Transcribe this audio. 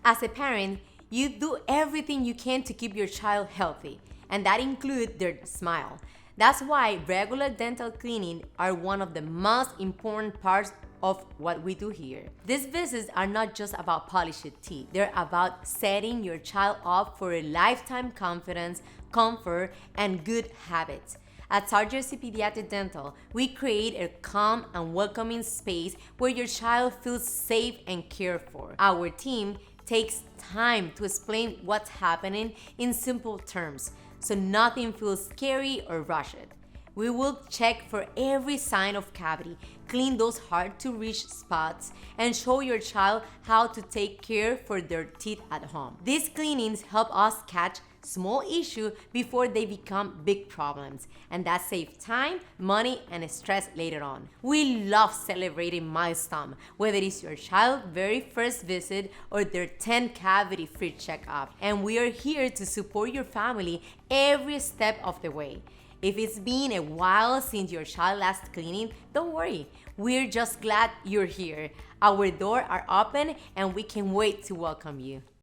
As a parent, you do everything you can to keep your child healthy, and that includes their smile. That's why regular dental cleaning are one of the most important parts of what we do here. These visits are not just about polishing teeth, they're about setting your child up for a lifetime confidence, comfort, and good habits. At South Jersey Pediatric Dental, we create a calm and welcoming space where your child feels safe and cared for. Our team takes time to explain what's happening in simple terms, so nothing feels scary or rushed. We will check for every sign of cavity, clean those hard-to-reach spots, and show your child how to take care for their teeth at home. These cleanings help us catch small issues before they become big problems, and that saves time, money, and stress later on. We love celebrating milestones, whether it's your child's very first visit or their 10th cavity-free checkup, and we are here to support your family every step of the way. If it's been a while since your child last cleaning, don't worry. We're just glad you're here. Our doors are open and we can't wait to welcome you.